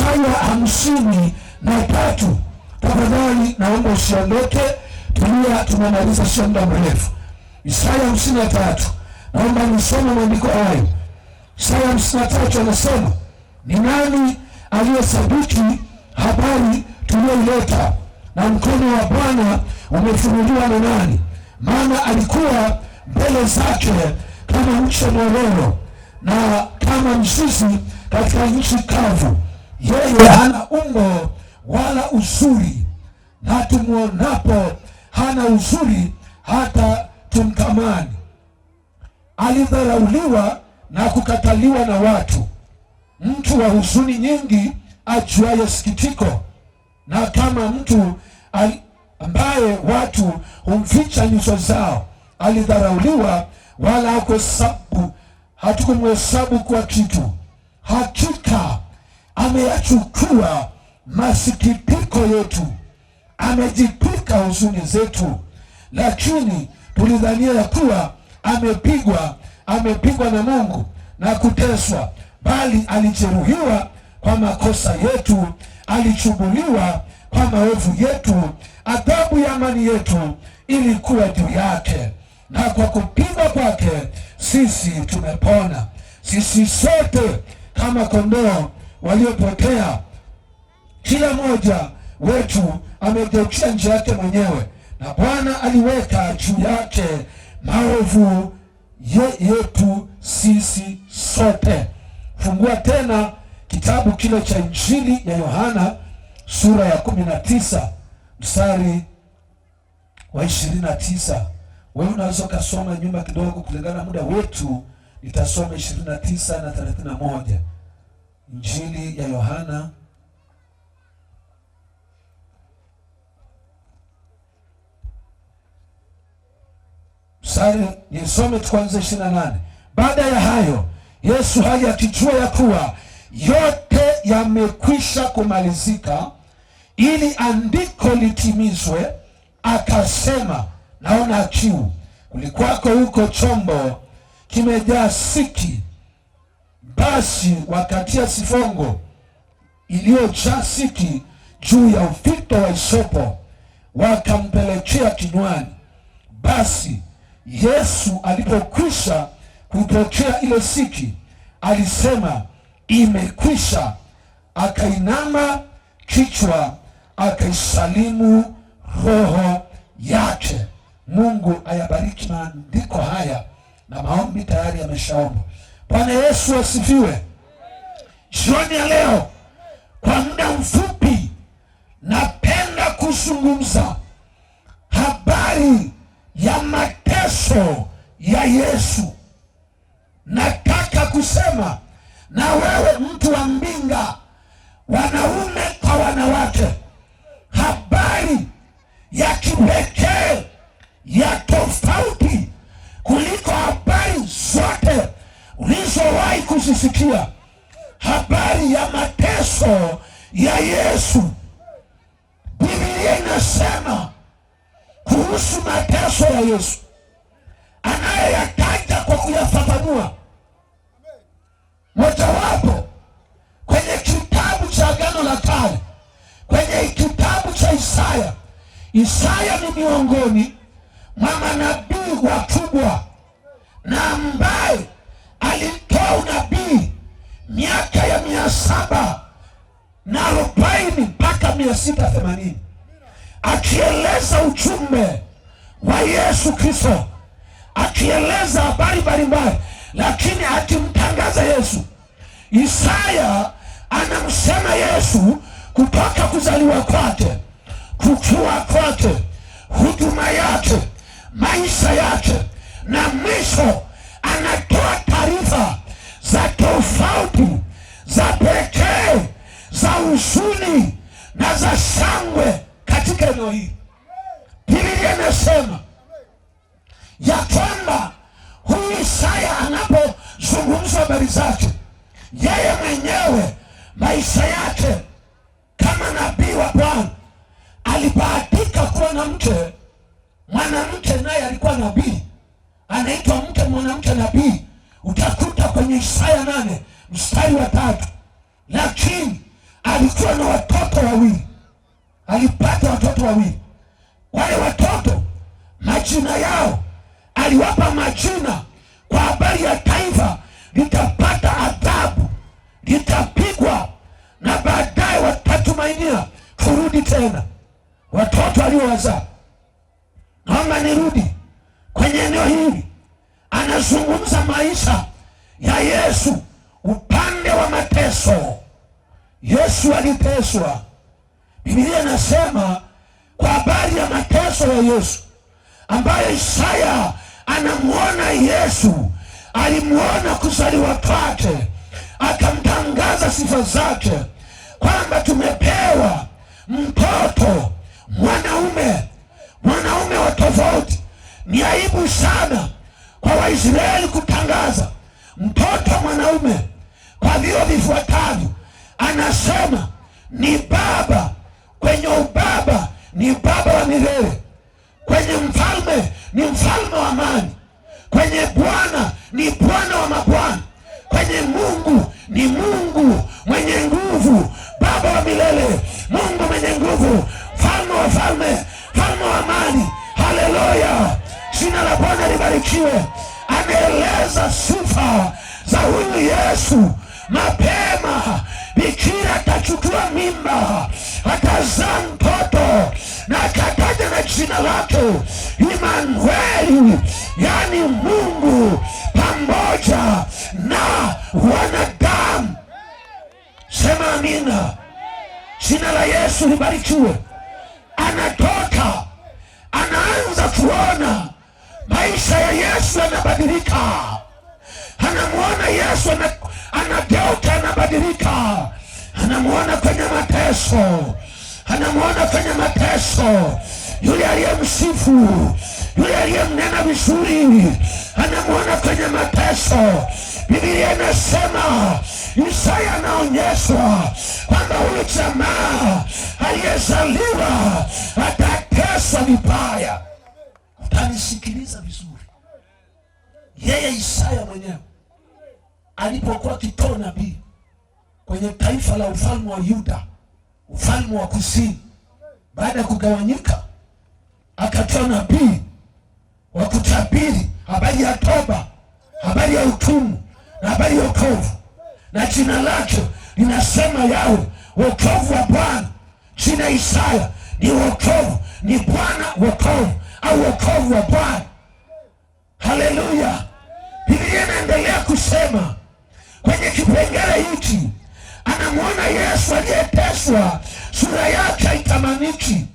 Isaya 53. Tafadhali naomba usiondoke, tulia, tunamaliza sio muda mrefu. Isaya 53. Naomba nisome maandiko hayo. Isaya 53 anasema, ni nani aliyesadiki habari tuliyoileta, na mkono wa Bwana umefunuliwa na nani? Maana alikuwa mbele zake kama mche mwororo na kama mzizi katika nchi kavu. Yeye hana umbo wala uzuri, na tumuonapo hana uzuri hata tumtamani. Alidharauliwa na kukataliwa na watu, mtu wa huzuni nyingi, ajuaye sikitiko, na kama mtu ambaye watu humficha nyuso zao. Alidharauliwa, wala hatukumhesabu kwa kitu. Hakika ameyachukua masikitiko yetu, amejitwika huzuni zetu. Lakini tulidhania ya kuwa amepigwa na Mungu na kuteswa, bali alijeruhiwa kwa makosa yetu, alichubuliwa kwa maovu yetu. Adhabu ya amani yetu ilikuwa juu yake, na kwa kupigwa kwake sisi tumepona. Sisi sote kama kondoo waliopotea, kila mmoja wetu amegeukia njia yake mwenyewe, na Bwana aliweka juu yake maovu yetu sisi sote. Fungua tena kitabu kile cha Injili ya Yohana sura ya 19 mstari wa 29. Wewe unaweza kusoma nyuma kidogo kulingana na muda wetu. Nitasoma 29 na 31. Injili ya Yohana nisome tuanze 28. Baada ya hayo, Yesu hali akijua ya kuwa yote yamekwisha kumalizika, ili andiko litimizwe, akasema, naona kiu. Kulikuwako huko chombo kimejaa siki. Basi wakatia sifongo iliyojaa siki juu ya ufito wa hisopo, wakampelekea kinywani. Basi Yesu alipokwisha kuipokea ile siki, alisema, imekwisha. Akainama kichwa, akaisalimu roho yake. Mungu ayabariki maandiko haya, na maombi tayari yameshaomba. Bwana Yesu asifiwe. Jioni ya leo, kwa muda mfupi, napenda kuzungumza habari ya mateso ya Yesu. Nataka kusema na wewe mtu wa Mbinga, wanaume kwa wanawake, habari ya kipekee, ya tofauti kuliko habari zote ulizowahi kuzisikia. Habari ya mateso ya Yesu. Biblia inasema kuhusu mateso ya Yesu, anayeyataja kwa kuyafafanua. Mojawapo kwenye kitabu cha Agano la Kale, kwenye kitabu cha Isaya. Isaya ni miongoni mwa manabii wakubwa, na ambaye alitoa unabii miaka ya 740 mpaka 680, akieleza ujumbe wa Yesu Kristo, akieleza habari mbalimbali, lakini akimtangaza Yesu. Isaya anamsema Yesu kutoka kuzaliwa kwake, kukua kwake, huduma yake, maisha yake, na mwisho anatoa taarifa za tofauti, za pekee, za huzuni na za shangwe katika eneo hili. Biblia inasema ya kwamba huyu Isaya anapozungumza habari zake, yeye mwenyewe maisha yake kama nabii wa Bwana, alibahatika kuwa na mwanamke naye alikuwa nabii, anaitwa mwanamke nabii. Utakuta kwenye Isaya 8 mstari wa 3. Lakini alikuwa na watoto wawili, alipata watoto wawili. Wale watoto majina yao aliwapa majina kwa habari ya taifa litapata adhabu, litapigwa, na baadaye watatumainia kurudi tena. Watoto aliowazaa. Naomba nirudi kwenye eneo hili. Anazungumza maisha ya Yesu upande wa mateso. Yesu aliteswa. Biblia inasema kwa habari ya mateso ya Yesu, ambayo Isaya anamuona Yesu, alimuona kuzaliwa kwake, akamtangaza sifa zake kwamba tumepewa mtoto mwanaume wa tofauti. Ni aibu sana kwa Waisraeli kutangaza mtoto mwanaume kwa vile vifuatavyo. Anasema ni baba, kwenye ubaba ni baba wa milele, kwenye mfalme ni mfalme wa amani, kwenye Bwana ni Bwana wa mabwana, kwenye Mungu ni Mungu mwenye nguvu, baba wa milele, Mungu mwenye nguvu, mfalme wa falme, mfalme wa amani. Haleluya, jina la Bwana libarikiwe. Anaeleza sifa za huyu Yesu. Mapema bikira atachukua mimba, atazaa mtoto, na akataja na jina lake Imanueli, yani Mungu pamoja na wanadamu. Sema amina. Jina la Yesu libarikiwe. Anatoka, anaanza kuona maisha ya Yesu yanabadilika. Anamuona Yesu anageuka, anabadilika. Anamuona kwenye mateso, yule aliyemsifu, yule aliyemnena vizuri, anamuona kwenye mateso. Biblia inasema, Isaya anaonyeshwa kwamba huyu jamaa aliyezaliwa atateswa vibaya. Utanisikiliza vizuri. Yeye Isaya mwenyewe alipokuwa akitoa nabii kwenye taifa la ufalme wa Yuda, ufalme wa kusini, baada ya kugawanyika, akatoa nabii wa kutabiri habari ya toba, habari ya hukumu na habari ya wokovu, na jina lake linasema yawe wokovu wa Bwana. Jina Isaya ni wokovu, ni Bwana wokovu, au wokovu wa Bwana. Haleluya. Biblia inaendelea kusema kwenye kipengele hiki, anamwona Yesu aliyeteswa, sura yake haitamaniki.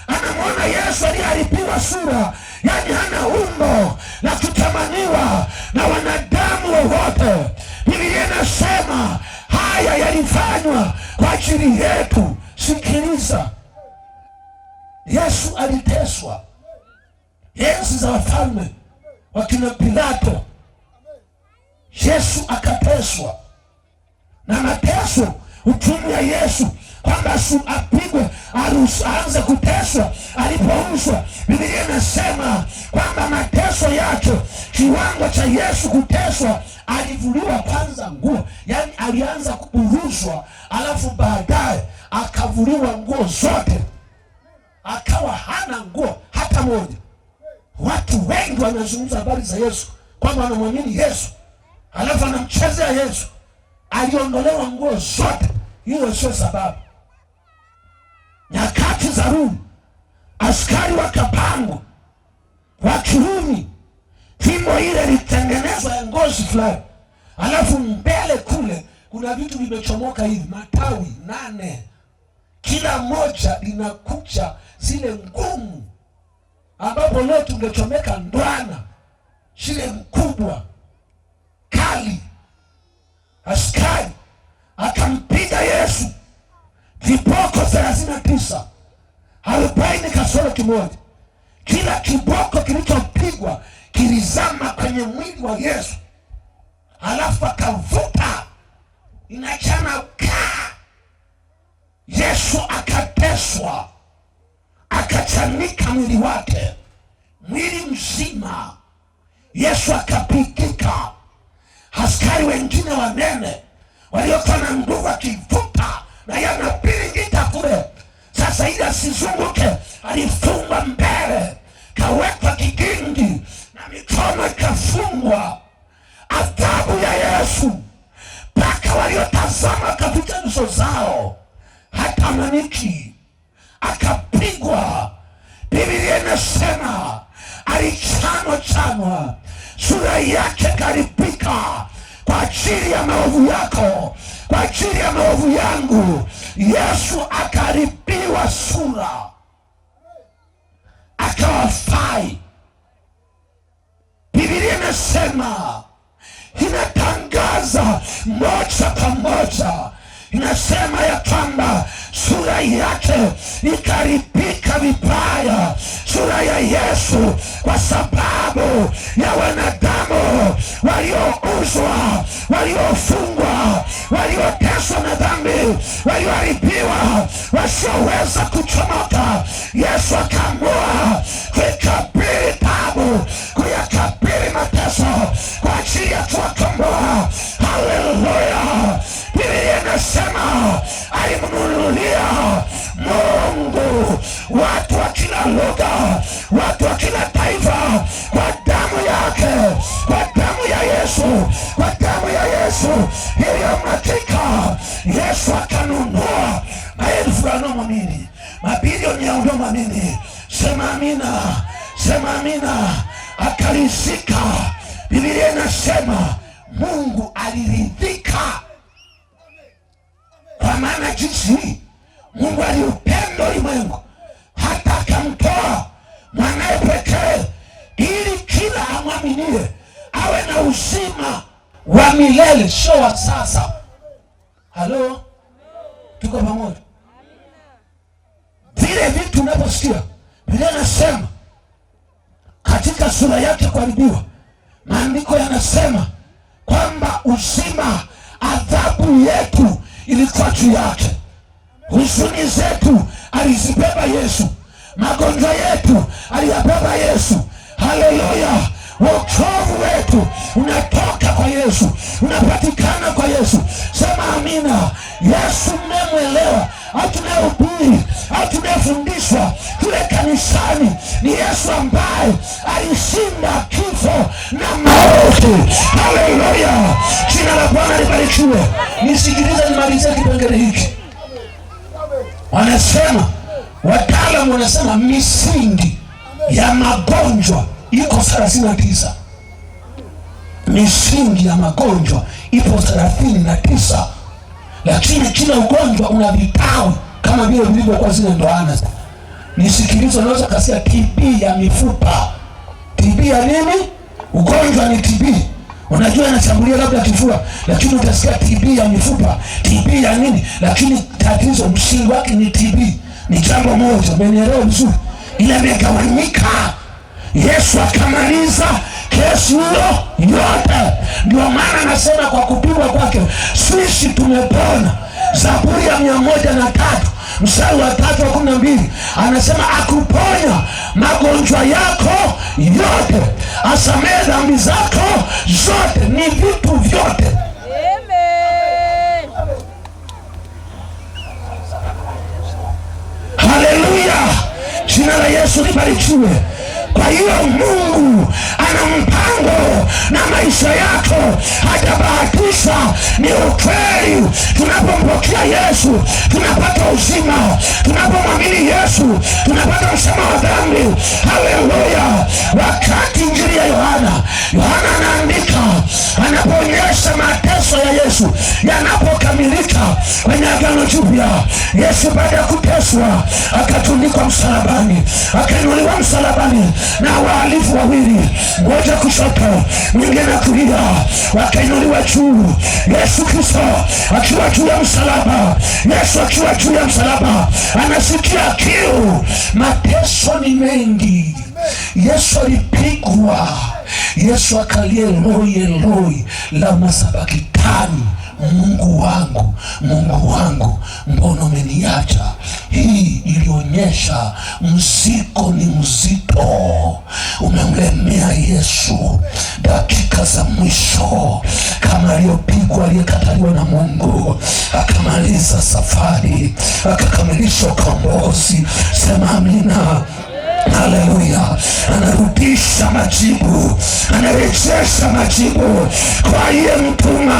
Anamwona Yesu aliyeharibiwa sura, yani hana umbo la kutamaniwa na wanadamu wowote. Biblia inasema haya yalifanywa kwa ajili yetu. Sikiliza, Yesu aliteswa enzi za wafalme wakina Pilato. Yesu akateswa, na mateso, hukumu ya Yesu kwamba apigwe, aanze kuteswa alipouzwa. Biblia inasema kwamba mateso yake, kiwango cha Yesu kuteswa, alivuliwa kwanza nguo, yani alianza kuburuzwa, alafu baadaye akavuliwa nguo zote, akawa hana nguo hata moja. Watu wengi wanazungumza habari za Yesu kwamba wanamwamini Yesu, alafu anamchezea Yesu. Aliondolewa nguo zote. Hiyo sio sababu. Nyakati za Rumi, askari wa kapango wa Kirumi, fimbo ile ilitengenezwa ya ngozi fulani, alafu mbele kule kuna vitu vimechomoka hivi, matawi 8, kila moja linakucha zile ngumu, ambapo leo tungechomeka ndwana zile mkubwa kali. Askari akampiga Yesu viboko 39, 40 kasoro kimoja. Kila kiboko kilichopigwa kilizama kwenye mwili wa Yesu, alafu akavuta, inachana kaa. Yesu akateswa, akachanika mwili wake, mwili mzima. Yesu akapigika. Askari wengine wanene waliokuwa na nguvu akivuta, na asizunguke, alifungwa mbele, kawekwa kigingi na mikono ikafungwa. Adhabu ya Yesu mpaka waliotazama katika nyuso zao hata maniki, akapigwa. Biblia inasema alichanwa, sura yake karibika kwa ajili ya maovu yako, kwa ajili ya maovu yangu. Yesu akaribiwa sura, akawafai. Biblia inasema, inatangaza moja kwa moja, inasema ya kwamba sura yake ikaribika vibaya, sura ya Yesu, kwa sababu ya wanadamu waliouzwa, waliofungwa, walioteswa na dhambi, walioharibiwa, wasioweza kuchomoka. Yesu akaamua kuikabili tabu, kuyakabili mateso kwa ajili ya kuwakomboa. Haleluya! Biblia inasema alimnunulia Mungu watu wa kila lugha, watu wa kila taifa, kwa damu yake, kwa damu ya Yesu, kwa damu ya Yesu iliyomwagika. Yesu akanunua maelfu wanaomwamini, mabilioni ya wanaomwamini. Sema amina, sema amina. Akaridhika. Biblia inasema Mungu aliridhika, kwa maana jinsi Mungu aliupenda ulimwengu hata akamtoa mwanae pekee, ili kila amwaminie awe na uzima wa milele, sio wa sasa. Halo, tuko pamoja? Vile vitu unaposikia Biblia inasema katika sura yake kuharibiwa, maandiko yanasema kwamba uzima, adhabu yetu ilikuwa juu yake, huzuni zetu alizibeba Yesu, magonjwa yetu aliyabeba Yesu. Haleluya! wokovu wetu unatoka kwa Yesu, unapatikana kwa Yesu. Sema amina. Yesu mmemwelewa, au tunayehubiri au tunayefundishwa kule kanisani ni Yesu ambaye alishinda kifo na mauti. Haleluya! Jina la Bwana libarikiwe. Nisikilize, nimalize kipengele hiki. Wanasema, wataalamu wanasema misingi ya magonjwa iko 39. Misingi ya magonjwa ipo 39, lakini kila ugonjwa una vitawi kama vile vilivyokuwa zile ndoana. Nisikilize, unaweza kasia TB ya mifupa. TB ya nini? Ugonjwa ni TB. Unajua inashambulia labda kifua, lakini utasikia TB ya mifupa, TB ya nini, lakini tatizo msingi wake ni TB. Ni jambo moja, umenielewa vizuri? Ile imegawanyika. Yesu akamaliza kesi hiyo yote. Ndio maana anasema kwa kupigwa kwake sisi tumepona. Zaburi ya 103 mstari wa 3-12 anasema akuponya magonjwa yako yote, asamehe dhambi zako zote. Ni vitu vyote. Amen. Haleluya! Jina la Yesu libarikiwe. Kwa hiyo Mungu ana mpango na maisha yako, hajabahatisha. Ni ukweli. Tunapompokea Yesu tunapata uzima, tunapomwamini Yesu tunapata msamaha wa dhambi. Haleluya! Wakati Injili ya Yohana anaandika, anapoonyesha mateso ya Yesu yanapokamilika kwenye Agano Jipya, Yesu baada ya kuteswa akatundikwa msalabani, akainuliwa msalabani na wahalifu wawili, mmoja kushoto mwingine kulia, wakainuliwa juu. Yesu Kristo akiwa juu ya msalaba, Yesu akiwa juu ya msalaba anasikia kiu. Mateso ni mengi. Yesu alipigwa. Yesu akalia, Eloi Eloi lama sabakthani, Mungu wangu, Mungu wangu, mbona umeniacha? Hii ilionyesha mzigo ni mzito, umemlemea Yesu. dakika za mwisho, kama aliyopigwa, aliyekataliwa na Mungu, akamaliza safari, akakamilisha ukombozi. Sema amina. Haleluya. Anarudisha majibu, anarejesha majibu kwa aliyemtuma,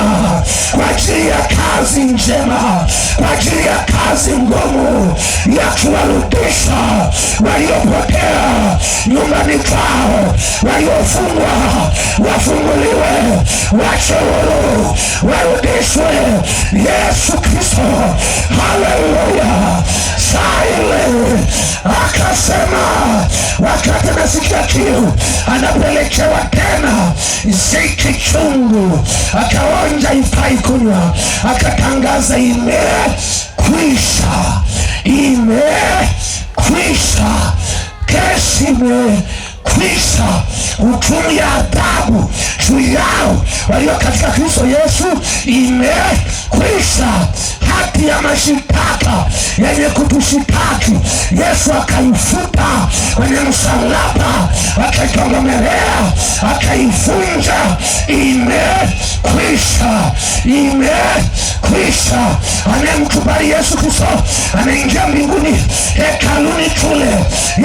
kwa ajili ya kazi njema, kwa ajili ya kazi ngumu ya kuwarudisha waliopotea nyumbani kwao, waliofungwa wafunguliwe, wache huru, warudishwe. Yesu Kristo, haleluya. Saa ile akasema, wakati anasikia kiu, anapelekewa tena ziki chungu, akaonja ifai kunywa, akatangaza imekwisha, imekwisha, kesi imekwisha, hukumu ya adhabu juu yao walio katika Kristo Yesu imekwisha. Hati ya mashitaka yenye kutushitaki Yesu akaifuta kwenye msalaba, akaitongomelea, akaivunja. Imekwisha, imekwisha. Anayemkubali Yesu Kristo anaingia mbinguni. Hekaluni kule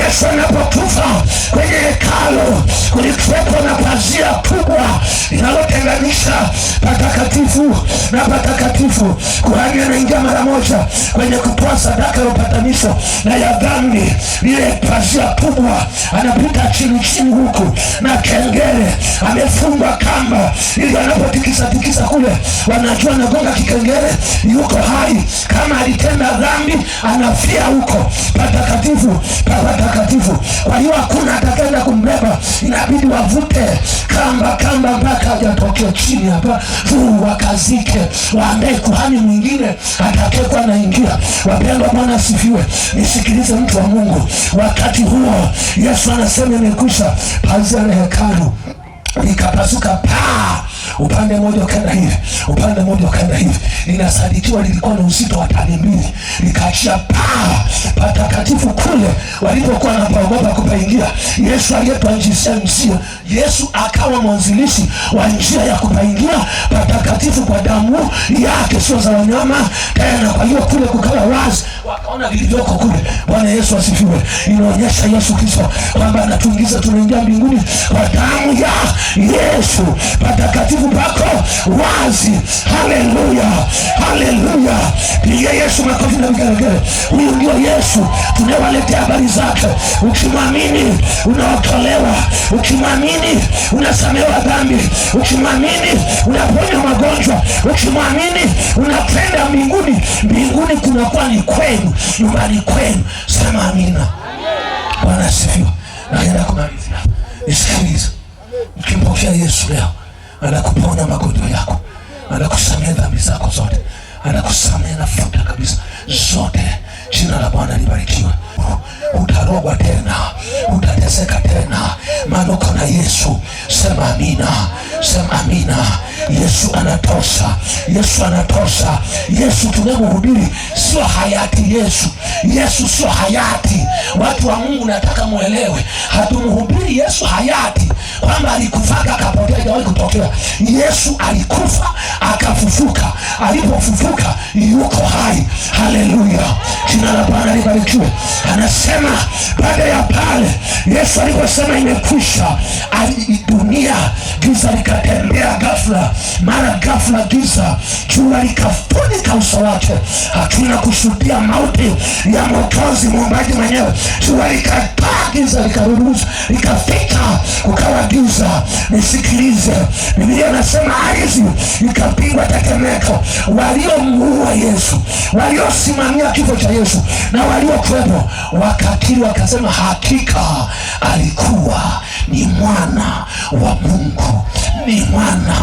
Yesu anapokufa, kwenye hekalu kulikuwepo na pazia kubwa linalotenganisha patakatifu na patakatifu. Kuhani anaingia mara moja kwenye kutoa sadaka ya upatanisho na ya dhambi. Lile pazia kubwa, anapita chini chini huku na kengele, amefungwa kamba, ili anapotikisa tikisa kule wanajua anagonga kikengele, yuko hai. Kama alitenda dhambi, anafia huko patakatifu pa patakatifu. Kwa hiyo hakuna atakayenda kumbeba, inabidi wavute kamba mpaka hajatokea chini hapa, wakazike, waandae kuhani mwingine atakayekuwa anaingia. Wapendwa, Bwana asifiwe. Nisikilize mtu wa Mungu, wakati huo Yesu anasema imekwisha. Pazia la hekalu likapasuka paa, upande mmoja ukaenda hivi, upande mmoja ukaenda hivi. Inasadikiwa lilikuwa na uzito wa tani 2, likaachia paa patakatifu kule walipokuwa wanapaogopa kupaingia. Yesu aliyetuanzishia njia, Yesu akawa mwanzilishi wa njia ya kupaingia patakatifu kwa damu yake, sio za wanyama tena. Kwa hiyo kule kukawa wazi, wakaona vilivyoko kule. Bwana Yesu asifiwe. Inaonyesha Yesu Kristo kwamba anatuingiza, tunaingia mbinguni kwa damu ya Yesu. Patakatifu pako wazi. Haleluya, haleluya. Pigia Yesu makofi na vigelegele. Huyu ndio Yesu tunawaletea habari zake. Ukimwamini unaokolewa, ukimwamini unasamehewa dhambi, ukimwamini unaponya magonjwa, ukimwamini unakwenda mbinguni. Mbinguni kunakuwa ni kwenu, nyumbani kwenu. Sema amina. Bwana asifiwe. Naenda kumalizia. Nisikilize. Ukimpokea Yesu leo, anakuponya magonjwa yako, anakusamehe dhambi zako zote, anakusamehe na futa kabisa zote. Jina la Bwana libarikiwe. Utarogwa tena, utateseka tena, maana uko na Yesu. Sema amina, sema amina. Yesu anatosha, Yesu anatosha. Yesu tunayemhubiri sio hayati Yesu. Yesu sio hayati. Watu wa Mungu, nataka muelewe, hatumhubiri Yesu hayati kwamba alikufa akapotea, haijawahi kutokea. Yesu alikufa akafufuka, alipofufuka yuko hai. Haleluya, jina la Bwana libarikiwe. Anasema baada ya pale Yesu aliposema imekwisha, dunia giza likatembea ghafla. Mara ghafla giza, jua likafunika uso wake. Hakuna kushuhudia mauti ya Mwokozi muumbaji mwenyewe. Jua likataa, giza likaruhusu, likafika, kukawa giza. Nisikilize, Biblia inasema ardhi ikapigwa tetemeko. Waliomuua Yesu, waliosimamia kifo cha Yesu na waliokuwepo wakakiri, wakasema hakika alikuwa ni mwana wa Mungu, ni mwana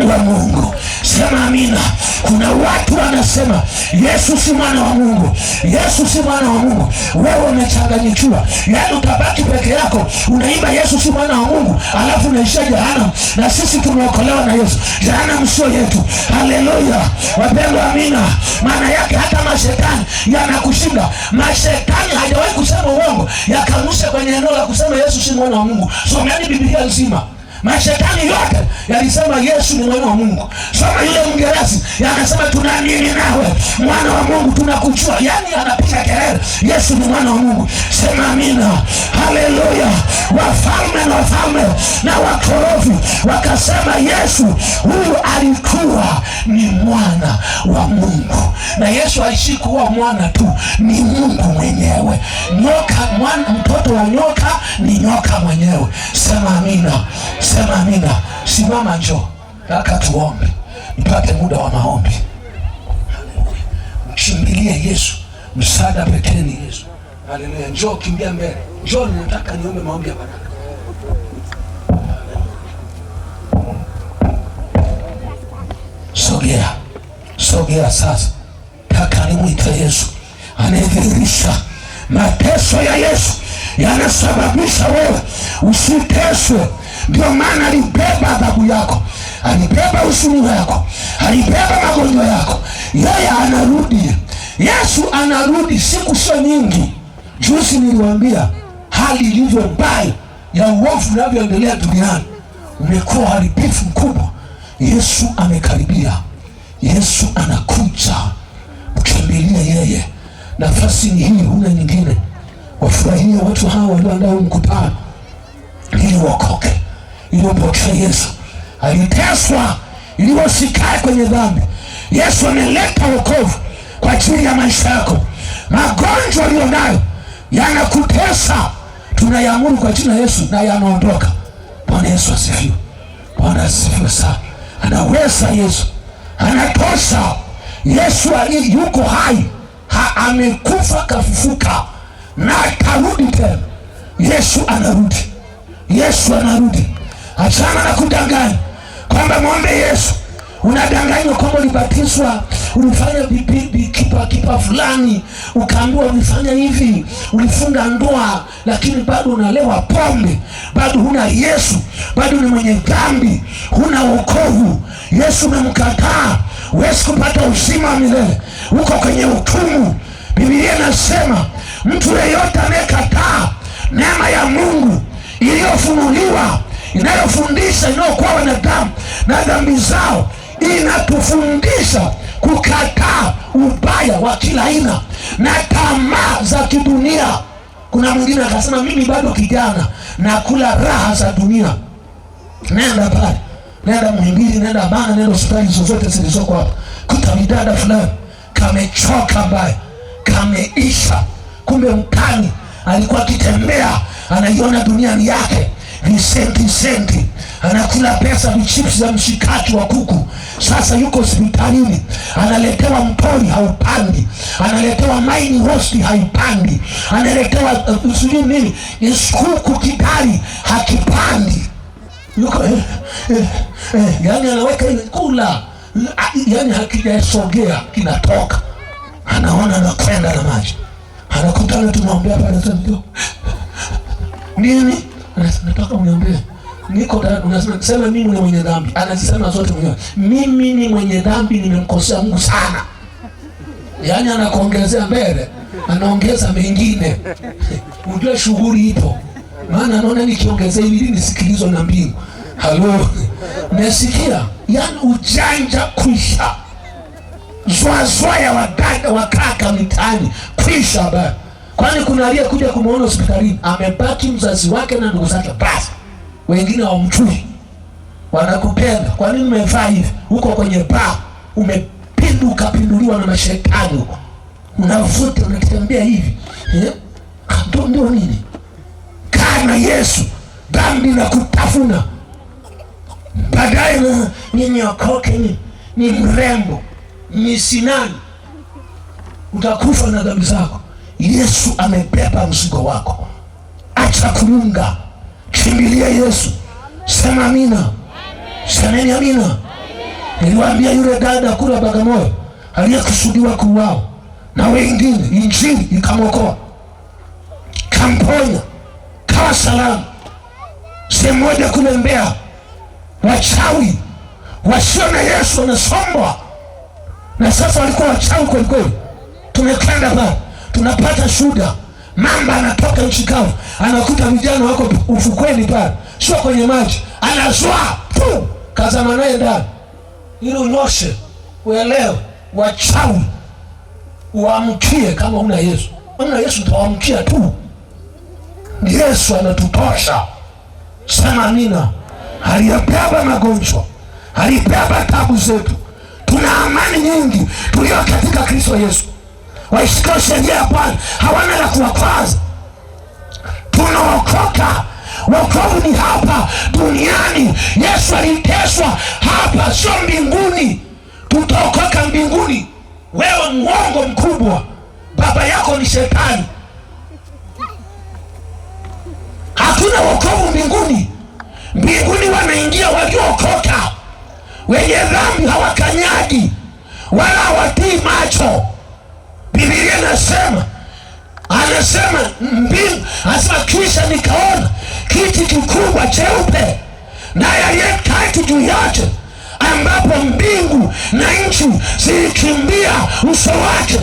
wa Mungu. Sema amina. Kuna watu wanasema Yesu si mwana wa Mungu, Yesu si mwana wa Mungu. Wewe umechanganyikiwa. Yaani utabaki peke yako unaimba Yesu si mwana wa Mungu, alafu unaishia jehanamu. Na sisi tumeokolewa na Yesu, jehanamu sio yetu. Haleluya, wapendwa, amina. Maana yake hata mashetani yanakushinda. Mashetani hajawahi kusema uongo yakanusha kwenye eneo la kusema Yesu si mwana wa Mungu. Someani Biblia nzima. Mashetani yote yalisema Yesu ni mwana wa Mungu. Soma yule Mgerasi yakasema tunaamini nawe mwana wa Mungu, tunakujua. Yani anapiga kelele Yesu ni mwana wa Mungu. Sema amina. Haleluya. Wafalme na wakorofi wakasema Yesu huyu alikuwa ni mwana wa Mungu. Na Yesu aishi kuwa mwana tu, ni Mungu mwenyewe. Mtoto wa nyoka ni nyoka mwenyewe. Sema amina. Sema amina. Simama, njoo nataka tuombe, mpate muda wa maombi. Mkimbilie Yesu, msaada pekee ni Yesu. Haleluya. Njoo, kimbia mbele, njoo, nataka niombe maombi ya baraka. Sogea sasa. Nataka nimwite Yesu anayedhihirisha. Mateso ya Yesu yanasababisha wewe usiteswe. Ndio maana alibeba adhabu yako, alibeba huzuni yako, alibeba magonjwa yako. Yeye anarudi. Yesu anarudi. Siku sio nyingi. Juzi niliwaambia hali ilivyo mbaya ya uovu unavyoendelea duniani, umekuwa uharibifu mkubwa. Yesu amekaribia. Yesu anakuja. Mkimbilie yeye. Nafasi ni hii, huna nyingine. Wafurahie watu hawa walioandaa mkutano ili waokoke, ili wapokee Yesu. Aliteswa ili wasikae kwenye dhambi. Yesu ameleta wokovu kwa ajili ya maisha yako. Magonjwa ulionayo yanakutesa, tunayaamuru kwa jina la Yesu na yanaondoka. Bwana Yesu asifiwe. Bwana asifiwe sana. Anaweza Yesu, anatosha. Yesu yuko hai, amekufa kafufuka na atarudi tena. Yesu anarudi. Yesu anarudi. Achana na kudanganya kwamba muombe Yesu. Unadanganywa kwamba ulibatizwa, ulifanya kipa fulani, ukaambiwa ulifanya hivi, ulifunga ndoa, lakini bado unalewa pombe, bado huna Yesu, bado ni mwenye dhambi, huna wokovu. Yesu umemkataa, huwezi kupata uzima wa milele, uko kwenye hukumu. Biblia inasema mtu yeyote anayekataa neema ya Mungu iliyofunuliwa, inayofundisha inayokuwa wanadamu na dhambi zao, inatufundisha kukataa ubaya wa kila aina na tamaa za kidunia. Kuna mwingine akasema mimi bado kijana na kula raha za dunia. Nenda pale, nenda Muhimbili, nenda Bana, nenda hospitali zozote zilizoko hapa, kuta midada fulani kamechoka mbaya, kameisha. Kumbe mkani alikuwa akitembea, anaiona duniani yake visenti, anakula pesa vichips za mshikaki wa kuku. Sasa yuko hospitalini, analetewa mpoli haupandi, analetewa maini rosti haipandi, analetewa sijui nini iskuku kidari hakipandi. Yuko yani anaweka ile kula, yani hakijasogea kinatoka, anaona anakwenda na maji, anakutana tunaombea pale, anasema nini? Nataka uniambie niko tayari. Unasema mimi ni mwenye dhambi, anasema zote mwenyewe, mimi ni mwenye dhambi, nimemkosea Mungu sana. Yani anakuongezea mbele, anaongeza mengine. Unajua shughuli ipo, maana anaona nikiongezea hivi nisikilizwe na mbingu. Halo, nasikia yani ujanja kwisha. Zoa ya wadada wakaka mitaani kwisha baba. Kwani kuna aliyekuja kumuona hospitalini amebaki mzazi wake na ndugu zake basi. Wengine hawamjui. Wanakupenda. Kwa nini umevaa hivi? Uko kwenye baa, umepinduliwa na mashetani huko. Unavuta, unatembea hivi. Ndio nini? Kana Yesu, dhambi na kutafuna. Baadaye nini okoke ni mrembo, ni sinani. Utakufa na dhambi zako. Yesu amebeba mzigo wako. Acha kuunga. Kimbilia Yesu. Sema amina. Semeni amina. Niliwaambia yule dada kula Bagamoyo aliyekusudiwa kuuawa na wengine, injili ikamwokoa, kamponya, kawa salama. Sehemu moja kule Mbeya, wachawi wasio na Yesu wanasombwa, na sasa walikuwa wachawi kweli kweli. Tumekwenda pale, tunapata shuhuda. Mamba anatoka nchi kavu, anakuta vijana wako ufukweni pale, sio kwenye maji, anazwa tu, kazama naye ndani ili unyoshe, uelewe, wachawi uamkie. Kama una Yesu, una Yesu utaamkia tu. Yesu anatutosha. Sema amina. Aliyabeba magonjwa, alibeba tabu zetu. Tuna amani nyingi tulio katika Kristo Yesu. Waishikao sheria ya Bwana hawana la kuwakwaza. Tunaokoka. Wokovu ni hapa duniani. Yesu aliteswa hapa, sio mbinguni. Tutaokoka mbinguni. Wewe mwongo mkubwa, baba yako ni Shetani. Hakuna wokovu mbinguni. Mbinguni wanaingia waliookoka. Wenye dhambi hawakanyagi wala hawatii macho. Biblia anasema mbingu, anasema kisha nikaona kiti kikubwa cheupe, naye aliyeketi juu yake, ambapo mbingu na nchi zilikimbia uso wake.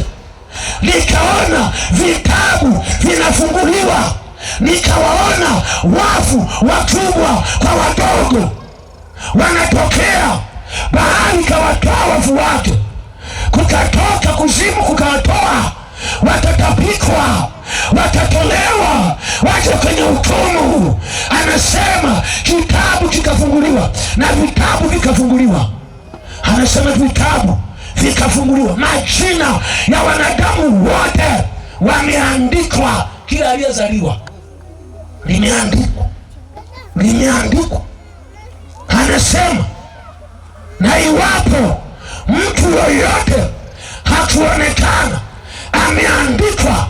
Nikaona vitabu vinafunguliwa, nikawaona wafu wakubwa kwa wadogo wanatokea. Bahari ikawatoa wafu wake, kukatoka kuzimu kukawatoa. Watatapikwa, watatolewa, waje kwenye hukumu. Anasema kitabu kikafunguliwa na vitabu vikafunguliwa. Anasema vitabu vikafunguliwa, majina ya wanadamu wote wameandikwa. Kila aliyezaliwa limeandikwa. Anasema na iwapo mtu yoyote hakuonekana ameandikwa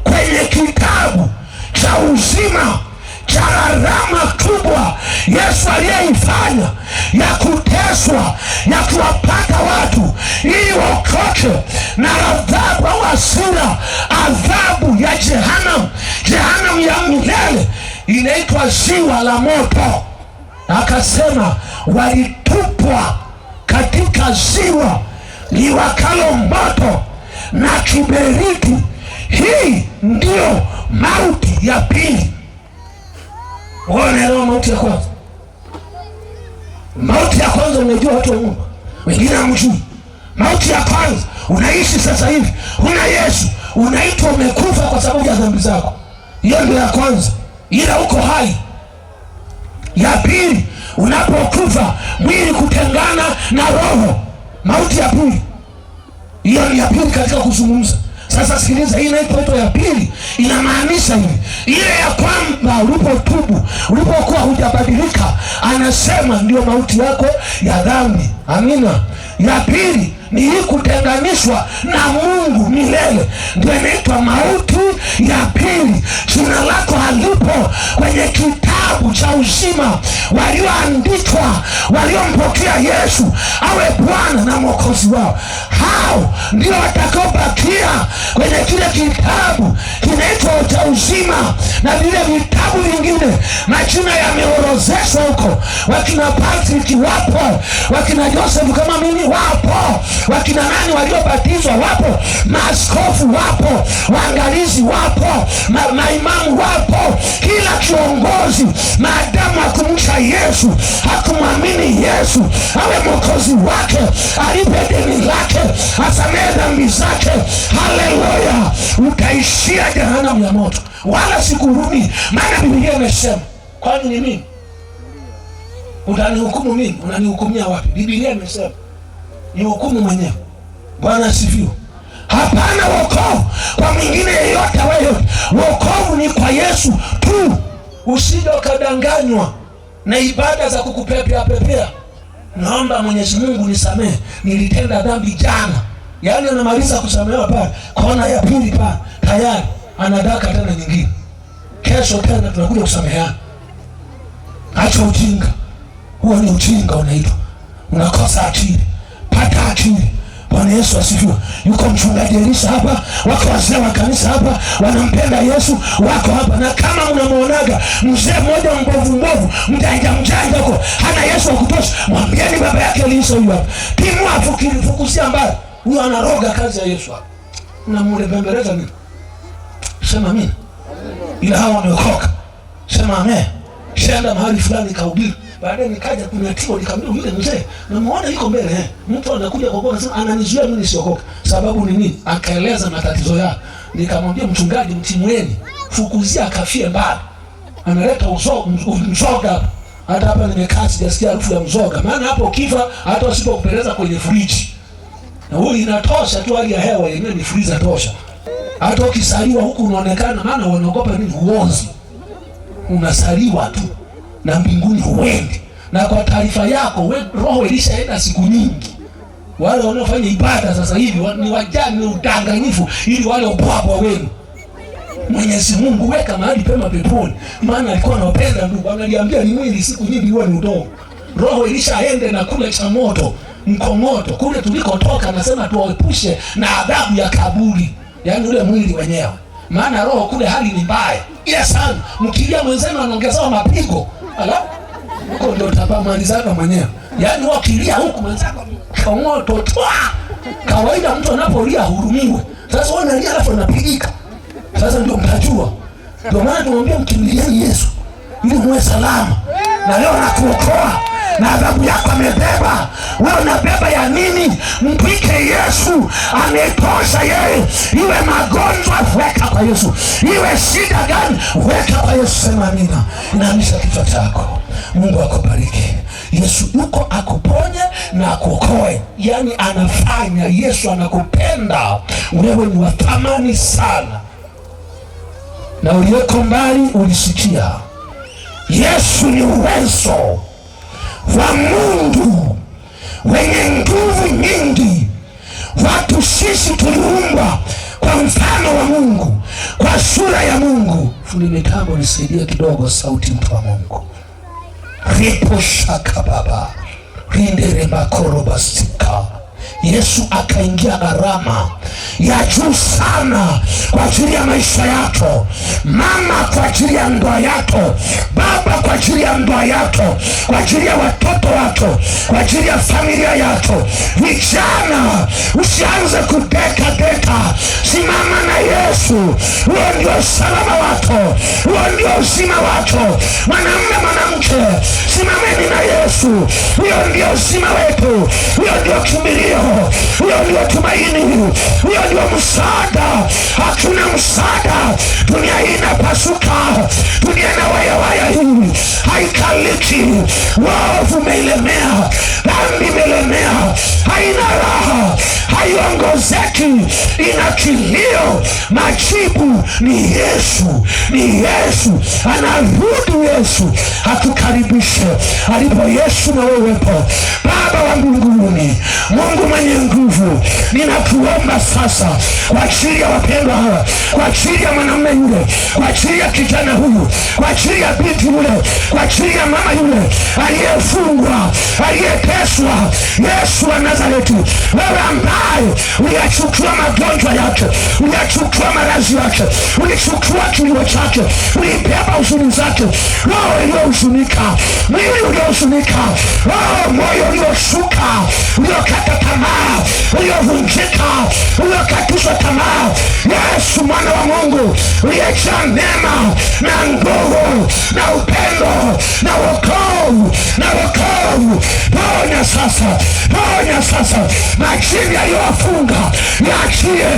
kwenye kitabu cha uzima cha gharama kubwa Yesu aliyeifanya ya kuteswa, ya kuwapata watu ili waokoke na adhabu au hasira, adhabu ya jehanamu ya milele, inaitwa ziwa la moto. Akasema walitupwa katika ziwa liwakalo moto na kiberiti. Hii ndio mauti ya pili. Unaelewa mauti ya kwanza? Mauti ya kwanza unajua watu wa Mungu, wengine hamjui. Mauti ya kwanza unaishi sasa hivi, huna Yesu, unaitwa umekufa kwa sababu ya dhambi zako. Hiyo ndio ya kwanza, ila uko hai. Ya pili, unapokufa mwili kutengana na roho, mauti ya pili. Hiyo ni ya pili katika kuzungumza. Sasa sikiliza, hii inaitwa ya pili, inamaanisha hivi: ile ya kwamba ulipotubu, ulipokuwa hujabadilika, anasema ndio mauti yako ya dhambi. Amina. Ya pili ni hii kutenganishwa na Mungu milele, ndio inaitwa mauti ya pili. Jina lako halipo kwenye kitabu cha uzima walioandikwa, waliompokea Yesu awe Bwana na Mwokozi wao. Hao ndio watakaobakia kwenye kile kitabu kinaitwa cha uzima, na vile vitabu vingine majina yameorozeshwa huko. Wakina Patrick wapo, wakina Joseph kama mimi wapo, wakina nani waliobatizwa wapo, maaskofu wapo, waangalizi wapo, maimamu wapo. Kila kiongozi maadamu hakumcha Yesu, hakumwamini Yesu awe Mwokozi wake, alipe deni lake, asamehe dhambi zake, haleluya, utaishia jehanamu ya moto, wala sikurudi. Maana Biblia imesema. Kwani ni mimi? Utanihukumu mimi? Unanihukumia wapi? Biblia imesema ni hukumu mwenyewe. Bwana asifiwe. Hapana wokovu kwa mwingine yeyote wewe. Wokovu ni kwa Yesu tu. Usije ukadanganywa na ibada za kukupepea. Naomba Mwenyezi Mungu nisamehe, nilitenda dhambi jana. Yaani anamaliza kusamehewa pale, kona ya pili pale tayari anadaka tena nyingine. Kesho tena tunakuja kusameheana. Acha ujinga. Huo ni ujinga unaitwa. Unakosa akili. Pata akili. Bwana Yesu asifiwe. Yuko mchungaji Elisha hapa, wako wazee wa kanisa hapa wanampenda Yesu, wako hapa. Na kama mnamuonaga mzee mmoja mbovu mjanja huko, hana Yesu wa kutosha, mwambieni baba yake Elisha huyu hapa. Timua fukusia mbali. Huyo anaroga kazi ya Yesu hapa. Unamlebembeleza nini? Sema amina. Ila hawa wameokoka. Sema amen. Shenda mahali fulani kahubiri, Baadaye nikaja kunyatiwa, nikamwambia yule mzee, namuona yuko mbele, mtu anakuja kuokoka, sema ananizuia mimi nisiokoke. Sababu ni nini? Akaeleza matatizo yake. Nikamwambia mchungaji, mtimweni, fukuzia akafie mbali. Analeta mzoga. Hata hapa nimekaa sijasikia harufu ya mzoga. Maana hapo kifa hata usipokupeleza kwenye friji. Na huyu inatosha tu, hali ya hewa yenyewe ni freezer tosha. Hata ukisaliwa huku unaonekana, maana wanaogopa nini? Uozi. Unasaliwa tu na mbinguni huendi. Na kwa taarifa yako, roho ilishaenda siku nyingi. Wale wanaofanya ibada sasa hivi ni wajani, ni udanganyifu ili wale ubwabwa wenu. Mwenyezi Mungu weka mahali pema peponi. Maana alikuwa anapenda ndugu, ananiambia ni mwili siku nyingi huwa ni udongo. Roho ilishaende na kule cha moto, mkomoto. Kule tulikotoka anasema tuwaepushe na adhabu ya kaburi. Yaani ule mwili wenyewe. Maana roho kule hali ni mbaya. Yes sana. Mkilia mwenzenu anaongezewa mapigo. Ala? Huko ndio utapamalizana mwenyewe. Yaani wakilia huku mwenzako kwa moto toa. Kawaida mtu anapolia hurumiwe. Sasa wewe unalia alafu unapigika. Sasa ndio mtajua. Ndio maana tumwambia mkimbilieni Yesu ili muwe salama. Na leo nakuokoa. Na adhabu yako amebeba. Wewe unabeba ya nini? Mpike Yesu, ametosha yeye. Iwe magonjwa, weka kwa Yesu. Iwe shida gani, weka kwa Yesu. Sema amina. Inamisha kichwa chako. Mungu akubariki. Yesu yuko akuponye na akuokoe. Yaani anafanya, Yesu anakupenda. Wewe ni wa thamani sana. Na uliyeko mbali ulisikia. Yesu ni uwezo wa Mungu wenye nguvu nyingi. Watu sisi tuliumbwa kwa mfano wa Mungu, kwa sura ya Mungu. Fundi mitambo nisaidie kidogo sauti, mtu wa Mungu. Ripo shaka baba rindere makoro basika. Yesu akaingia gharama ya juu sana kwa ajili ya maisha yako. Mama, kwa ajili ya ndoa yako. Baba, kwa ajili ya ndoa yako, kwa ajili ya watoto wako, kwa ajili ya familia yako. Vijana, usianze kudeka deka. Simama na Yesu. Huo ndio salama wako, huo ndio uzima wako. Mwanamume, mwanamke, simameni na Yesu. Huyo ndio uzima wetu, huyo ndio kimbilio, huyo ndio tumaini, huyo ndio msaada. Hakuna msaada. Dunia hii inapasuka, dunia na waya hii haikaliki. Waovu umeilemea, dhambi imelemea, haina raha, haiongozeki, ina kilio. Majibu ni Yesu, ni Yesu. Anarudi Yesu atukaribishe alipo Yesu na wewepo. Baba wa mbinguni, Mungu mwenye nguvu, ninakuomba sasa kwa ajili ya wapendwa hawa, kwa ajili ya mwanamume yule, kwa ajili ya kijana huyu, kwa ajili ya binti yule, kwa ajili ya mama yule aliyefungwa, aliyeteswa. Yesu wa Nazareti, wewe ambaye uliyachukua magonjwa yake, uliyachukua maradhi yake, ulichukua kilio chake, ulibeba huzuni zake. Roho iliyohuzunika, mwili uliohuzunika, moyo ulioshuka, uliokata tamaa, uliovunjika, uliokatishwa tamaa. Yesu mwana wa Mungu, uliyejaa neema na nguvu na upendo na wokovu, na wokovu. Ponya sasa, ponya sasa. Majini yaliyowafunga yaachie,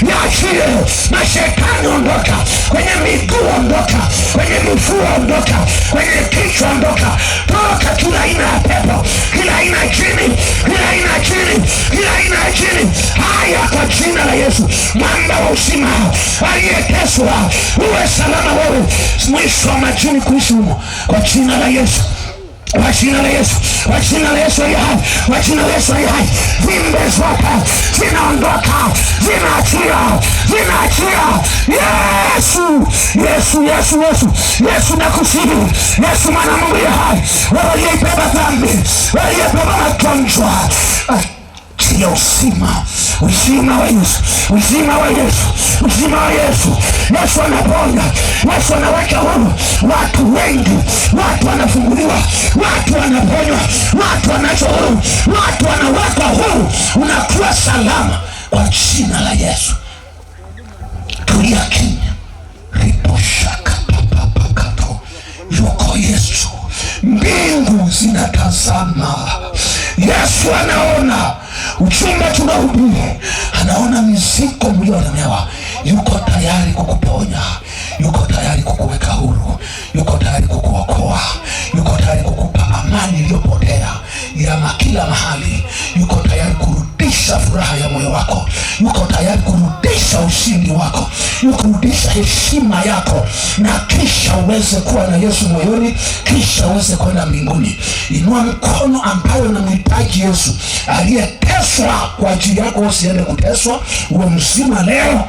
yaachie. Mashetani ondoka kwenye miguu, ondoka kwenye mifua, ondoka kwenye kichwa, ondoka. Toka kila aina ya pepo, kila aina ya jini, kila aina ya jini, kila aina ya jini. Haya kwa jina la Yesu, mwamba wa uzima, aliyeteswa, uwe salama wewe. Mwisho wa majini kuishi humo kwa jina la Yesu, kwa jina la Yesu, kwa jina la Yesu aliye hai, kwa jina la Yesu aliye hai. Vimbe zote zinaondoka, zinaachia, zinaachia. Yesu, Yesu, Yesu, Yesu, Yesu nakusihi. Yesu mwana wa Mungu aliye hai, wewe uliyebeba dhambi, wewe uliyebeba magonjwa, ya uzima, uzima wa Yesu, uzima wa Yesu, uzima wa Yesu. Yesu anaponya, Yesu anaweka huru watu wengi, watu wanafunguliwa, watu wanaponywa, watu wanachwa huru, watu wanawekwa huru. Unakuwa salama kwa jina la Yesu. Tulia kimya. Riposhaka papapakato. Yuko Yesu. Mbingu sana. Yesu anaona uchumba tunahubiri, anaona mizigo mliolemewa. Yuko tayari kukuponya, yuko tayari kukuweka huru, yuko tayari kukuokoa, yuko tayari kukupa amani iliyopotea ya kila mahali, yuko tayari kurudisha furaha ya moyo wako, yuko tayari kurudisha ushindi wako, yuko kurudisha heshima yako, na kisha uweze kuwa na Yesu moyoni, kisha uweze kwenda mbinguni. Inua mkono ambayo unamhitaji Yesu aliyeteswa kwa ajili yako usiende kuteswa, uwe mzima leo,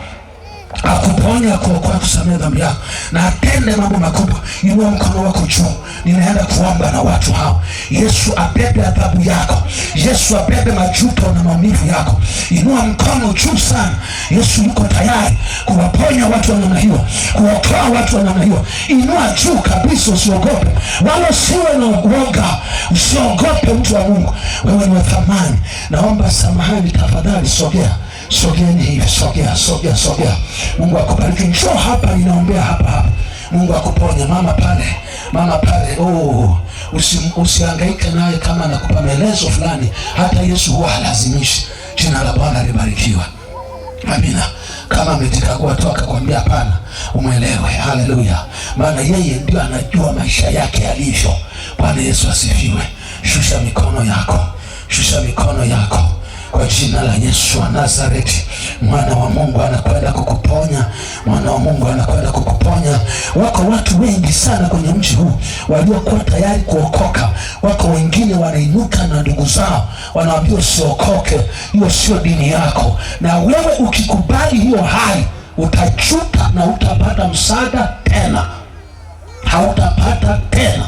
akuponya, akuokoa, kusamehe dhambi yako na atende mambo makubwa. Inua mkono wako juu. Ninaenda kuomba na watu hao. Yesu abebe adhabu yako, Yesu abebe majuto na maumivu yako. Inua mkono juu sana. Yesu yuko tayari kuwaponya watu wa namna hiyo, kuokoa watu wa namna hiyo. Inua juu kabisa, usiogope wala usiwe na uoga. Usiogope mtu wa Mungu, wewe ni wa thamani. Naomba samahani tafadhali, sogea. Sogeeni hivi, sogea. Mungu akubariki. Njoo hapa, ninaombea hapa. Mungu akuponye. Mama pale. Usihangaike naye kama anakupa maelezo fulani. Hata Yesu huwa halazimishi. Jina la Bwana libarikiwa. Amina. Kama ametikagua toka kwambia hapana, umwelewe. Haleluya. Maana yeye ndio anajua maisha yake yalivyo. Bwana Yesu asifiwe. Shusha mikono yako. Kwa jina la Yesu wa Nazareti, mwana wa Mungu anakwenda kukuponya. Wako watu wengi sana kwenye mji huu waliokuwa tayari kuokoka. Wako wengine wanainuka na ndugu zao wanawaambia usiokoke, hiyo sio dini yako. Na wewe ukikubali hiyo hali, utajuta na utapata msaada tena, hautapata tena.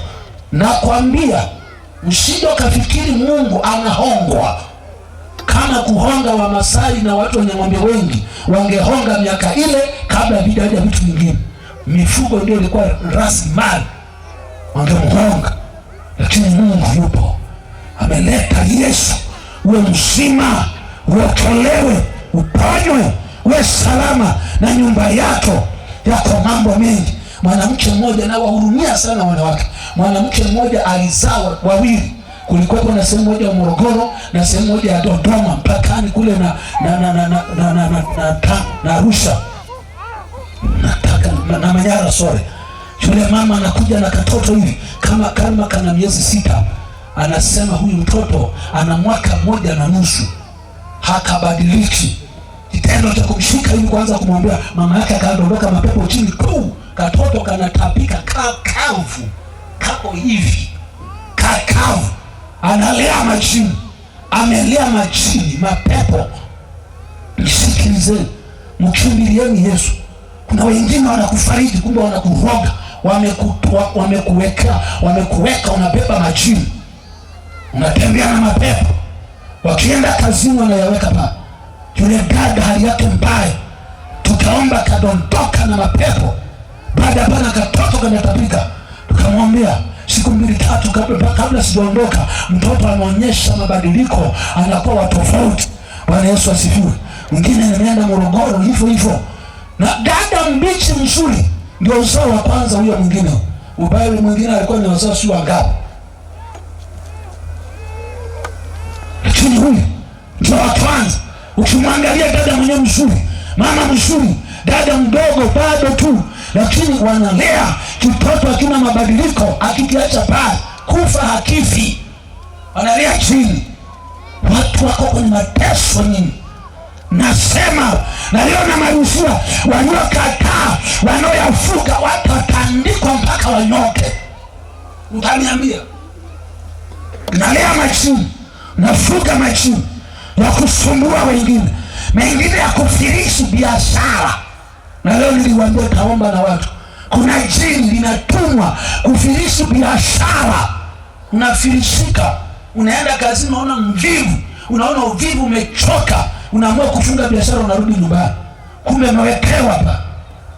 Nakwambia, usije ukafikiri Mungu anahongwa. Kama kuhonga wa Masai na watu wenye ng'ombe wengi, wangehonga miaka ile kabla vijaja vitu vingine. Mifugo ndio ilikuwa rasilimali, wangemhonga. Lakini Mungu yupo, ameleta Yesu uwe mzima, uokolewe, uponywe, uwe salama na nyumba yako. Yako mambo mengi. Mwanamke mmoja, na wahurumia sana wanawake, mwanamke mmoja alizaa wawili. Kulikuwa na sehemu moja ya Morogoro na sehemu moja ya Dodoma, mpakani kule na Arusha na Manyara. Yule mama anakuja na katoto hivi kama kana miezi 6. Anasema huyu mtoto ana mwaka 1.5. Hakabadiliki. Kitendo cha kumshika hivi kwanza kumwambia mama yake, akaondoka mapepo chini. Katoto kanatapika kakavu. Kako hivi. Kakavu. Analea majini, amelea majini, mapepo. Nisikilizeni, mkimbilieni Yesu. Kuna wengine wanakufariji, kumbe wanakuroga. Wamekuweka unabeba majini, unatembea na mapepo. Wakienda kazini wanayaweka pa. Yule dada hali yake mbaya, tukaomba kadondoka na mapepo. Baada ya bana katoto kanatapika, tukamwambia siku 2-3 kabla sijaondoka, mtoto anaonyesha mabadiliko, anakuwa wa tofauti. Bwana Yesu asifiwe. Mwingine anaenda Morogoro hivyo. Na dada mbichi mzuri ndio uzao wa kwanza huyo mwingine. Ubaya mwingine alikuwa ni wazao si wangapi. Lakini huyu ndio wa kwanza. Ukimwangalia dada mwenyewe mzuri, mama mzuri, dada mdogo bado tu, lakini wanalea kitoto akina mabadiliko, akikiacha pale kufa hakifi. Wanalea chini. Watu wako kwenye mateso nyingi. Nasema na leo na marushia, waliokataa, wanaoyafuga, watatandikwa mpaka wanyoke. Utaniambia, nalea machini, nafuga machini ya kusumbua wengine, mengine ya kufirishi biashara. Na leo niliwaambia taomba na watu, kuna jini linatumwa kufirishi biashara. Unafirishika, unaenda kazini, unaona uvivu, umechoka, unaamua kufunga biashara, unarudi nyumbani. Kumbe umewekewa hapa,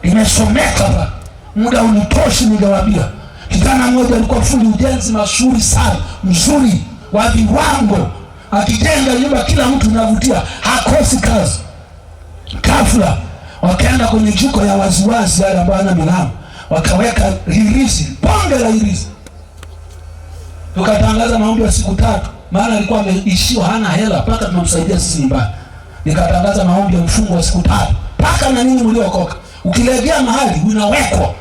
imesomeka hapa. Muda unitoshi, ningewaambia. Kijana mmoja alikuwa fundi ujenzi mashuhuri sana, mzuri wa viwango, akijenga nyumba kila mtu navutia, hakosi kazi. Ghafla wakaenda kwenye jiko ya waziwazi yale ambayo ana milango, wakaweka hirizi, bonge la hirizi. Tukatangaza maombi ya siku 3, maana alikuwa ameishiwa, hana hela, mpaka tunamsaidia sisi nyumbani. Nikatangaza maombi ya mfungo wa siku 3, mpaka na nini mliokoka. Ukilegea mahali unawekwa.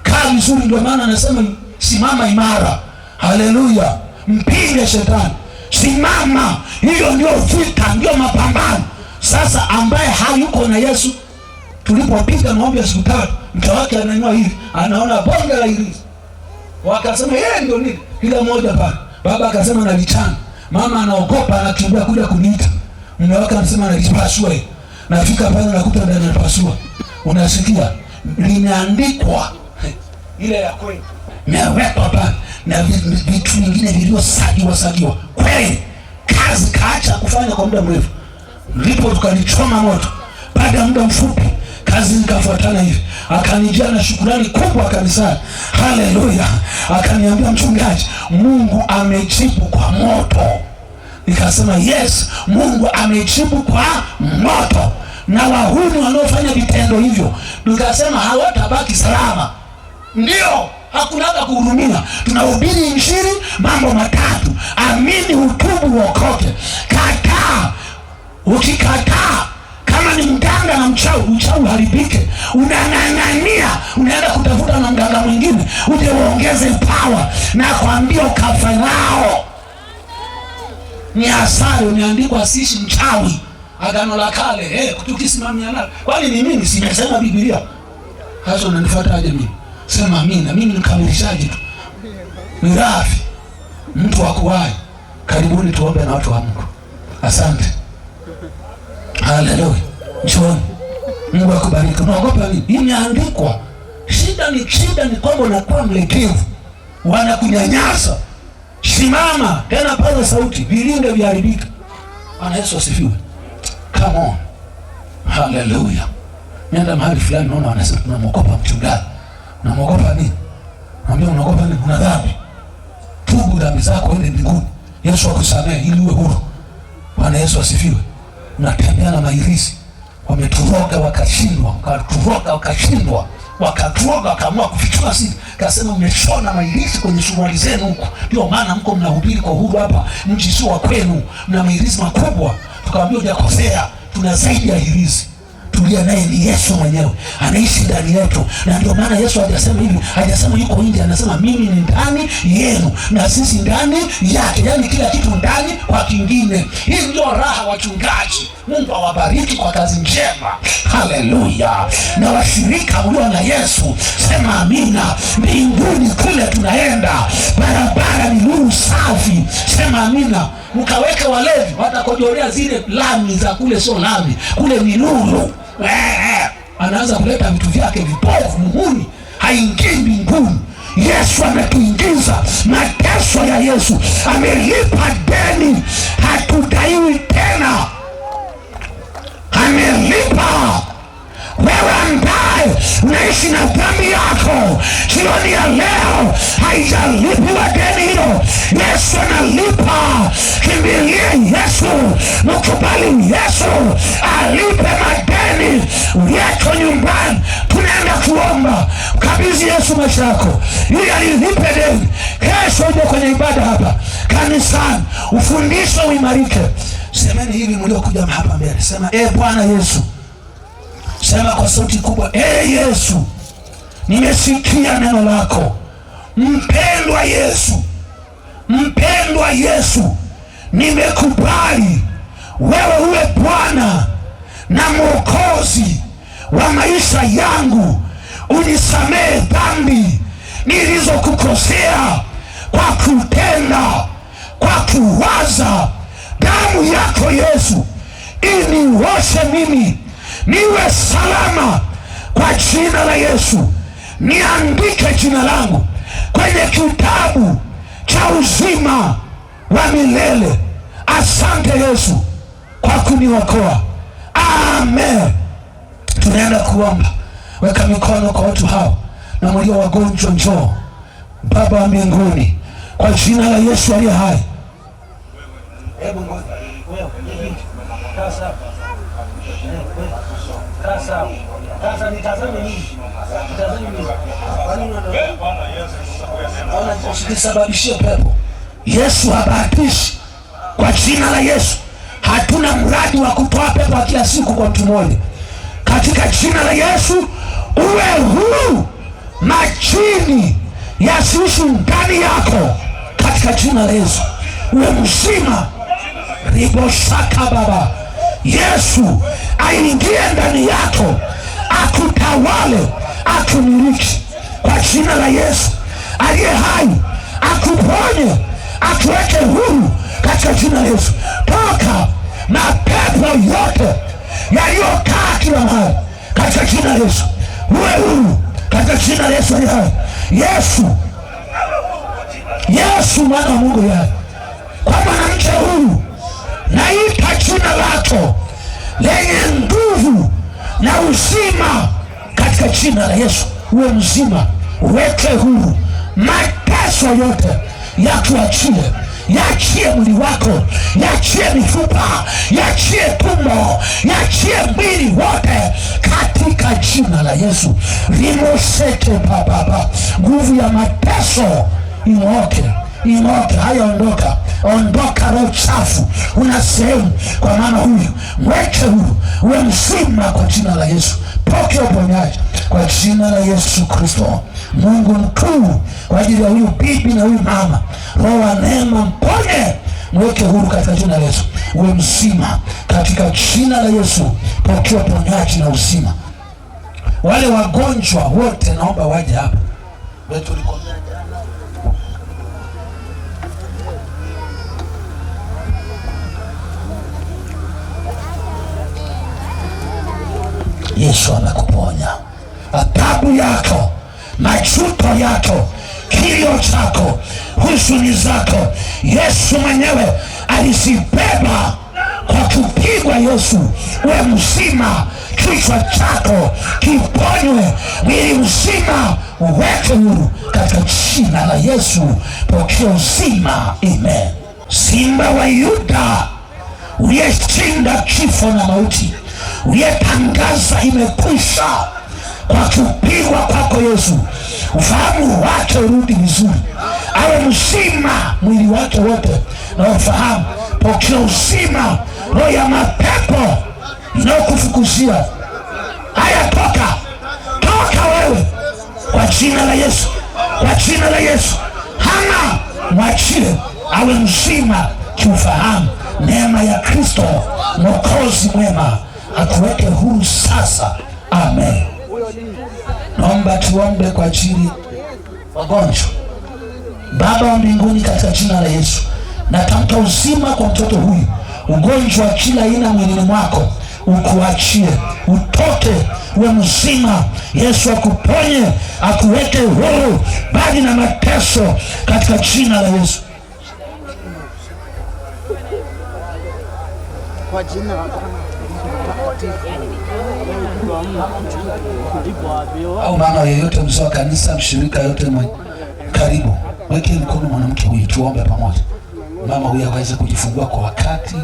Kaa vizuri, ndio maana anasema simama imara. Haleluya. Mpinge shetani. Simama. Hiyo ndio vita, ndio mapambano. Sasa ambaye hayuko na Yesu, tulipopiga maombi ya siku 3, mke wake ananywa hivi, anaona bonge la iris. Wakasema yeye ndio nini? Kila mmoja pale. Baba akasema na vichana. Mama anaogopa, anakimbia kuja kuniita. Mume wake anasema anajipasua. Nafika pale nakuta ndani anapasua. Unasikia? Limeandikwa ile ya kweli. Nimewekwa pale na vitu vingine vilivyosagiwa. Kweli kazi kaacha kufanya kwa muda mrefu. Ndipo tukanichoma moto. Baada ya muda mfupi kazi ikafuatana hivi. Akanijia na shukrani kubwa kanisani. Haleluya. Akaniambia, mchungaji, Mungu amejibu kwa moto. Nikasema yes, Mungu amejibu kwa moto. Na wahuni wanaofanya vitendo hivyo, nikasema hawatabaki salama. Ndio, hakunaga kuhurumia. Tunahubiri injili, mambo 3. Amini, utubu, uokoke. Kataa. Ukikataa, kama ni mganga na mchawi haribike. Unang'ang'ania, unaenda kutafuta na mganga mwingine uje uongeze power, na kuambia ukafa nao. Ni hasara. Umeandikwa asiishi mchawi, Agano la Kale. Tukisimamia nalo. Kwani ni mimi simesema Biblia? Sasa unanifuata aje mimi? Sema amina. Mimi ni mkamilishaji tu. Mirafi. Mtu wa kuwahi. Karibuni tuombe na watu wa Mungu. Asante. Haleluya. Njoni. Mungu akubariki. Unaogopa nini? Imeandikwa. Shida ni kwamba unakuwa mlegevu. Wanakunyanyasa. Simama. Tena paza sauti. Vilinde viharibika. Bwana Yesu asifiwe. Come on. Hallelujah. Nenda mahali fulani naona wanasema tunamwogopa mchungaji. Unamwogopa nini? Naambia unaogopa nini? Una dhambi. Tubu dhambi zako uende mbinguni. Yesu akusamehe ili uwe huru. Bwana Yesu asifiwe. Unatembea na mairisi. Wameturoga wakashindwa, wakaturoga wakaamua kufichua siri. Kasema umeshona mairisi kwenye suruali zenu huko. Ndio maana mko mnahubiri kwa uhuru hapa. Mji sio wa kwenu. Mna mairisi makubwa. Tukamwambia hujakosea, tuna zaidi ya irisi. Tulia naye ni Yesu mwenyewe. Anaishi ndani yetu. Na ndio maana Yesu hajasema hivi, hajasema yuko nje, anasema mimi ni ndani yenu na sisi ndani yake. Yaani kila kitu ndani kwa kingine. Hii ndio raha wachungaji. Mungu awabariki kwa kazi njema. Haleluya. Na washirika mlio na Yesu, sema amina. Mbinguni kule tunaenda. Barabara ni nuru safi. Sema amina. Mkaweke walevi, watakojolea zile lami za kule, sio lami. Kule ni nuru. Anaanza kuleta vitu vyake vipofu, muhuni, haingii mbinguni. Yesu ametuingiza. Mateso ya Yesu amelipa deni, hatudaiwi tena. Amelipa. Wewe ambaye unaishi na dhambi yako, jioni ya leo haijalipiwa deni hilo. Yesu analipa. Kimbilie Yesu, mkubali Yesu alipe madeni yako nyumbani. Tunaenda kuomba. Mkabidhi Yesu maisha yako ili alilipe deni. Kesho uje kwenye ibada hapa kanisani, ufundisho uimarike. Semeni hivi mliokuja hapa mbele. Sema Bwana Yesu. Sema kwa sauti kubwa, Yesu, nimesikia neno lako. Mpendwa Yesu, nimekubali wewe uwe Bwana na Mwokozi wa maisha yangu. Unisamehe dhambi nilizokukosea kwa kutenda, kwa kuwaza. Damu yako Yesu inioshe mimi niwe salama kwa jina la Yesu. Niandike jina langu kwenye kitabu cha uzima wa milele. Asante Yesu kwa kuniokoa. Amen. Tunaenda kuomba. Weka mikono kwa watu hao na mlio wagonjwa njoo. Baba wa mbinguni, kwa jina la Yesu aliye hai. Hebu ngoja. Sasa nitazame nini? Nitazame nini? Usikisababishie pepo. Yesu habatishi. Kwa jina la Yesu, hatuna mradi wa kutoa pepo kila siku kwa mtu mmoja. Katika jina la Yesu, uwe huru, majini yasiishi ndani yako. Katika jina la Yesu, uwe mzima. Ribosaka baba, Yesu aingie ndani yako, akutawale, akumiliki. Kwa jina la Yesu aliye hai, akuponye, akuweke huru. Katika jina la Yesu, toka mapepo yote yaliyokaa kila mahali. Katika jina la Yesu, uwe huru. Katika jina la Yesu aliye hai. Yesu mwana wa Mungu yai, kwa mwanamke huyu naita jina lako lenye nguvu na uzima. Katika jina la Yesu, uwe mzima, uweke huru. Mateso yote yakuachie, yachie mwili wako, yachie mifupa, yachie tumbo, yachie mwili wote katika jina la Yesu. Rimoseke baba, nguvu ya mateso imoke. Haya, ondoka roho chafu, una sehemu kwa mama huyu, mweke huru, uwe mzima kwa jina la Yesu. Pokea uponyaji kwa jina la Yesu Kristo. Mungu mkuu, kwa ajili ya huyu bibi na huyu mama, roho wa neema mponye, mweke huru katika jina la Yesu, uwe mzima katika jina la Yesu. Pokea uponyaji na uzima. Wale wagonjwa wote naomba waje hapa. Yesu anakuponya. Adhabu yako, majuto yako, kilio chako, huzuni zako, Yesu mwenyewe alizibeba kwa kupigwa. Yesu, uwe mzima. Kichwa chako kiponywe, mwili mzima uweke huru katika jina la Yesu. Pokea uzima. Amen. Simba wa Yuda, uliyeshinda kifo na mauti, uliyetangaza imekwisha kwa kupigwa kwako Yesu, ufahamu wake urudi vizuri, awe mzima mwili wake wote na ufahamu. Pokea uzima. Roho ya mapepo inayokufukuzia, haya, toka wewe kwa jina la Yesu, kwa jina la Yesu. Hana, mwachie awe mzima kiufahamu. Neema ya Kristo Mwokozi mwema akuweke huru sasa. Amen. Naomba tuombe kwa ajili wagonjwa. Baba wa mbinguni, katika jina la Yesu, natamka uzima kwa mtoto huyu. Ugonjwa wa kila aina mwilini mwako ukuachie, utoke, uwe mzima. Yesu akuponye, akuweke huru bali na mateso katika jina la Yesu. Kwa jina la au mama yeyote, mzee wa kanisa, mshirika yote, karibu, weke mkono mwanamke huyu, tuombe pamoja. Mama huyu aweze kujifungua kwa wakati,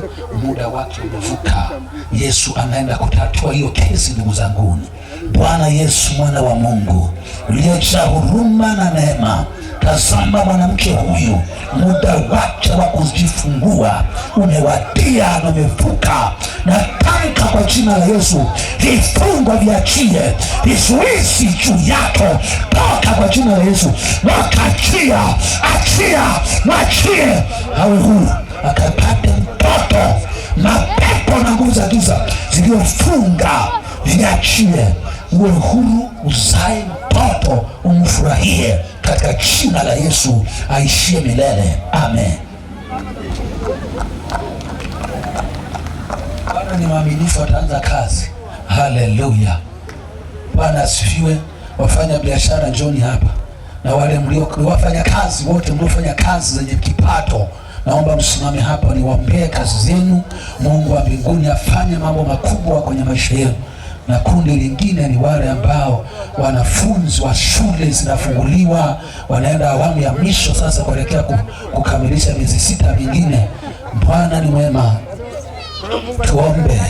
muda wake umevuka. Yesu anaenda kutatua hiyo kesi, ndugu zanguni. Bwana Yesu, mwana wa Mungu uliyejaa huruma na neema, tazama mwanamke huyu, muda wake wa kujifungua umewadia na umevuka. Natamka kwa jina la Yesu, vifungo viachie, vizuizi juu yako, toka kwa jina la Yesu. Mwachie awe huru, akapate mtoto. Mapepo na nguvu za giza ziliyofunga viachie, uwe huru, uzae mtoto, umfurahie katika jina la Yesu aishie milele. Amen. Bwana ni mwaminifu, ataanza kazi. Haleluya. Bwana asifiwe. Wafanya biashara, njoni hapa, na wale mliowafanya kazi wote, mliofanya kazi zenye kipato, naomba msimame hapa niwaombee kazi zenu. Mungu wa mbinguni afanye mambo makubwa kwenye maisha yenu. Na kundi lingine ni wale ambao wanafunzi wa shule zinafunguliwa, wanaenda awamu ya mwisho sasa kuelekea kukamilisha miezi 6 mingine. Bwana ni mwema. Tuombe.